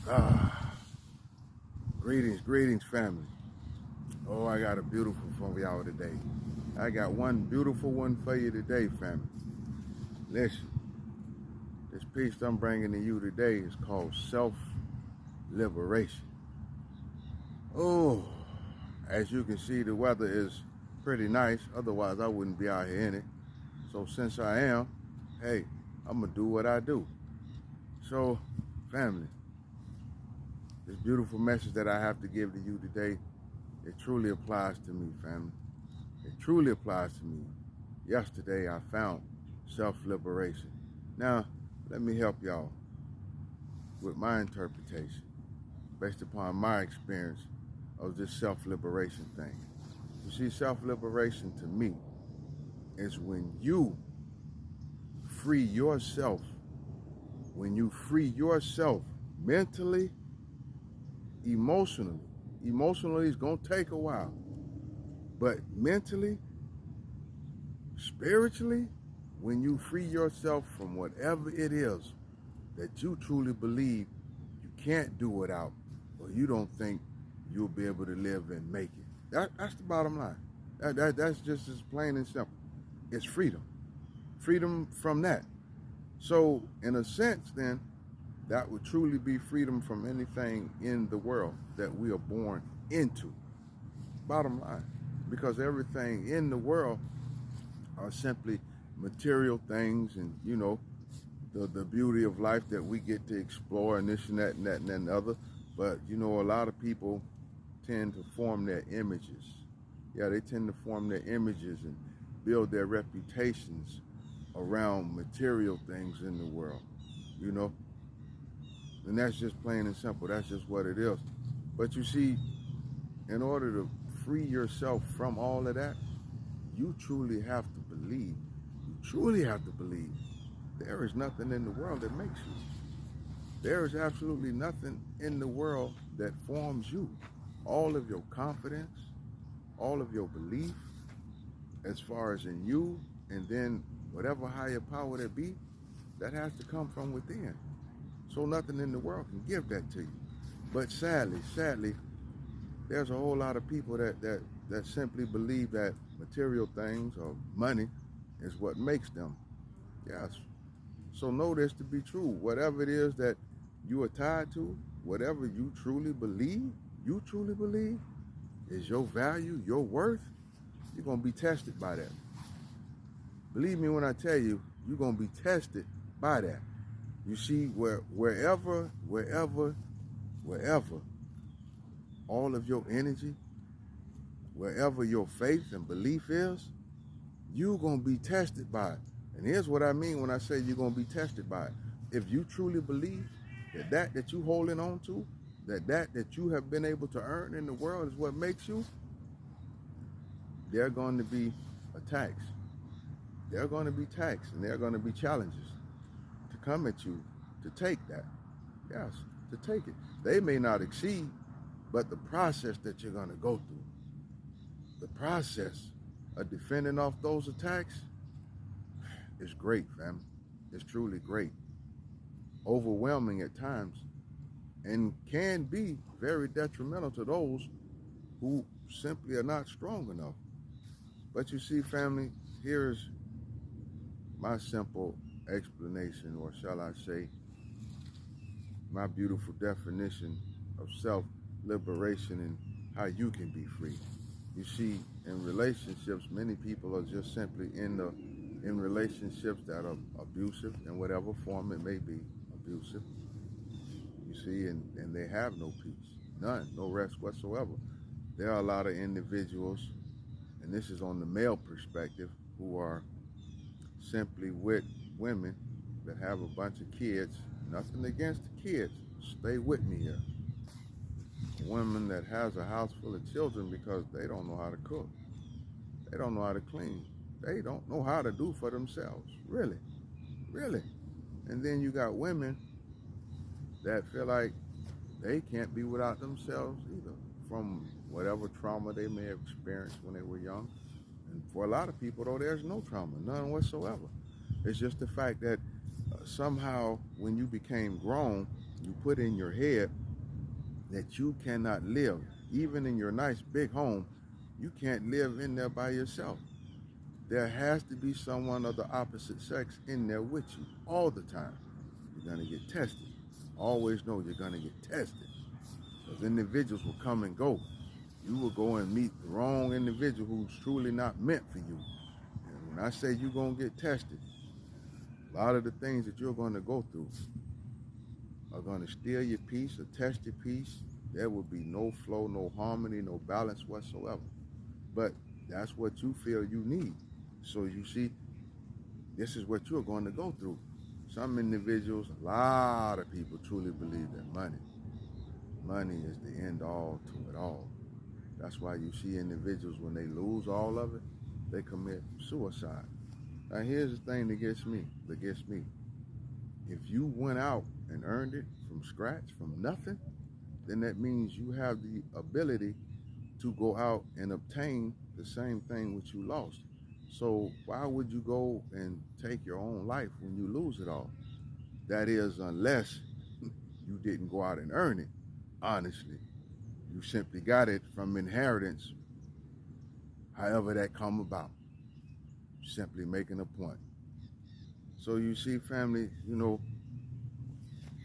Ah, greetings, family. Oh, I got a beautiful one for y'all today. I got one beautiful one for you today, family. Listen, this piece I'm bringing to you today is called Celf Liberation. Oh, as you can see, the weather is pretty nice. Otherwise, I wouldn't be out here in it. So since I am, hey, I'm gonna do what I do. So, family, this beautiful message that I have to give to you today, it truly applies to me, family. It truly applies to me. Yesterday, I found self-liberation. Now, let me help y'all with my interpretation based upon my experience of this self-liberation thing. You see, self-liberation to me is when you free yourself, when you free yourself mentally, emotionally. Emotionally, it's going to take a while, but mentally, spiritually, when you free yourself from whatever it is that you truly believe you can't do without, or you don't think you'll be able to live and make it. That's the bottom line. That's just as plain and simple. It's freedom. Freedom from that. So, in a sense, then, that would truly be freedom from anything in the world that we are born into. Bottom line. Because everything in the world are simply material things, and the beauty of life that we get to explore, and this and that and that and that and other. But a lot of people tend to form their images. Yeah, they tend to form their images and build their reputations around material things in the world, you know? And that's just plain and simple. That's just what it is. But you see, in order to free yourself from all of that, you truly have to believe. You truly have to believe there is nothing in the world that makes you. There is absolutely nothing in the world that forms you. All of your confidence, all of your belief, as far as in you, and then whatever higher power there be, that has to come from within. So nothing in the world can give that to you. But sadly, there's a whole lot of people that simply believe that material things or money is what makes them. Yes. So know this to be true. Whatever it is that you are tied to, whatever you truly believe is your value, your worth, you're going to be tested by that. Believe me when I tell you, you're going to be tested by that. You see, wherever all of your energy, wherever your faith and belief is, you're going to be tested by it. And here's what I mean when I say you're going to be tested by it. If you truly believe that you holding on to, that you have been able to earn in the world is what makes you, there are going to be attacks. There are going to be attacks, and there are going to be challenges to come at you to take that. Yes, to take it. They may not exceed, but the process that you're going to go through, the process of defending off those attacks is great, fam. It's truly great. Overwhelming at times, and can be very detrimental to those who simply are not strong enough. But you see, family, here's my simple explanation, or shall I say, my beautiful definition of self-liberation and how you can be free. You see, in relationships, many people are just simply in relationships that are abusive in whatever form it may be, abusive. You see, and they have no peace, none, no rest whatsoever. There are a lot of individuals, and this is on the male perspective, who are simply with women that have a bunch of kids. Nothing against the kids. Stay with me here. A woman that has a house full of children because they don't know how to cook. They don't know how to clean. They don't know how to do for themselves. Really. Really. And then you got women that feel like they can't be without themselves either, from whatever trauma they may have experienced when they were young. And for a lot of people, though, there's no trauma, none whatsoever. It's just the fact that somehow when you became grown, You put in your head that you cannot live, even in your nice big home, you can't live in there by yourself. There has to be someone of the opposite sex in there with you all the time. You're going to get tested. Always know you're going to get tested. Because individuals will come and go. You will go and meet the wrong individual who's truly not meant for you. And when I say you're going to get tested, a lot of the things that you're going to go through are going to steal your peace or test your peace. There will be no flow, no harmony, no balance whatsoever. But that's what you feel you need. So you see, this is what you're going to go through. Some individuals, a lot of people truly believe that money is the end all to it all. That's why you see individuals, when they lose all of it, they commit suicide. Now here's the thing that gets me. If you went out and earned it from scratch, from nothing, then that means you have the ability to go out and obtain the same thing which you lost. So why would you go and take your own life when you lose it all? That is, unless you didn't go out and earn it, honestly. You simply got it from inheritance, however that come about. Simply making a point. So you see, family, for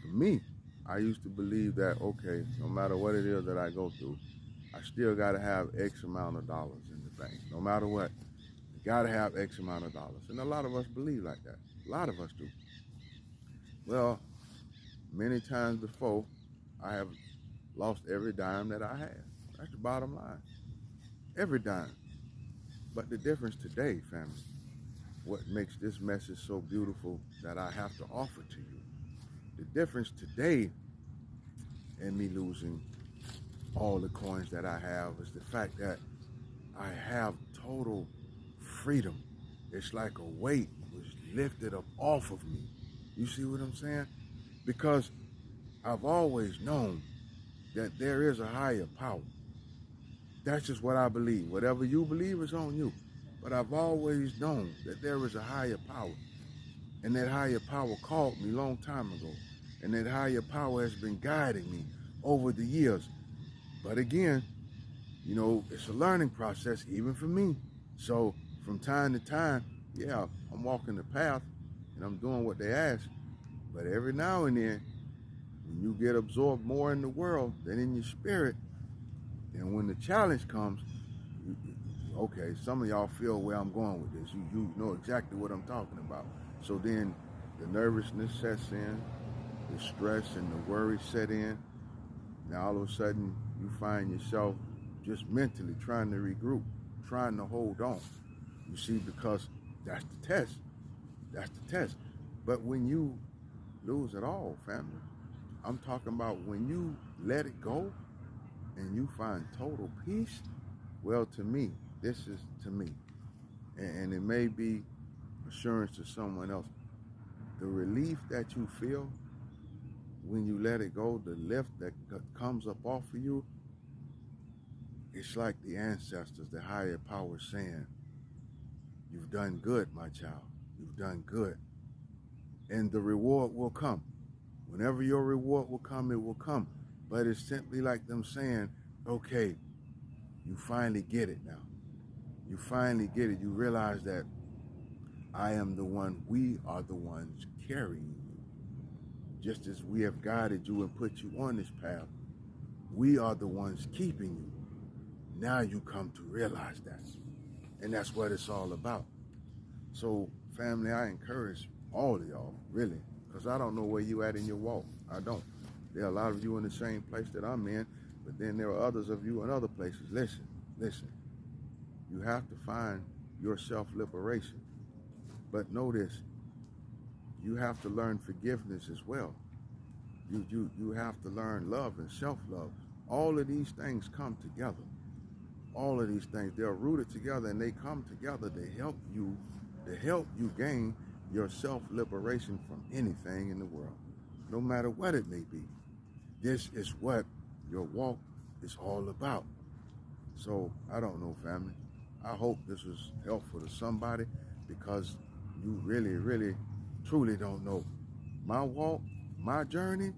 me, I used to believe that, okay, no matter what it is that I go through, I still got to have X amount of dollars in the bank. No matter what, you got to have X amount of dollars. And a lot of us believe like that. A lot of us do. Well, many times before, I have lost every dime that I had. That's the bottom line. Every dime. But the difference today, family, what makes this message so beautiful that I have to offer to you, the difference today in me losing all the coins that I have is the fact that I have total freedom. It's like a weight was lifted up off of me. You see what I'm saying? Because I've always known that there is a higher power. That's just what I believe. Whatever you believe is on you. But I've always known that there is a higher power. And that higher power called me a long time ago. And that higher power has been guiding me over the years. But again, it's a learning process even for me. So from time to time, yeah, I'm walking the path and I'm doing what they ask. But every now and then, when you get absorbed more in the world than in your spirit, then when the challenge comes, okay, some of y'all feel where I'm going with this. You know exactly what I'm talking about. So then the nervousness sets in, the stress and the worry set in. Now all of a sudden you find yourself just mentally trying to regroup, trying to hold on. You see, because that's the test. That's the test. But when you lose it all, family, I'm talking about when you let it go and you find total peace. Well, to me, this is to me, and it may be assurance to someone else. The relief that you feel when you let it go, the lift that comes up off of you, it's like the ancestors, the higher power saying, you've done good, my child. You've done good. And the reward will come. Whenever your reward will come, it will come. But it's simply like them saying, okay, you finally get it now. You finally get it. You realize that I am the one, we are the ones carrying you. Just as we have guided you and put you on this path, we are the ones keeping you. Now you come to realize that. And that's what it's all about. So, family, I encourage all of y'all, really, because I don't know where you at in your walk. I don't. There are a lot of you in the same place that I'm in, but then there are others of you in other places. Listen. You have to find your self-liberation. But know this, you have to learn forgiveness as well. You have to learn love and self-love. All of these things come together. All of these things, they're rooted together and they come together to help you gain your self-liberation from anything in the world, no matter what it may be. This is what your walk is all about. So, I don't know, family. I hope this was helpful to somebody, because you really, really, truly don't know. My walk, my journey,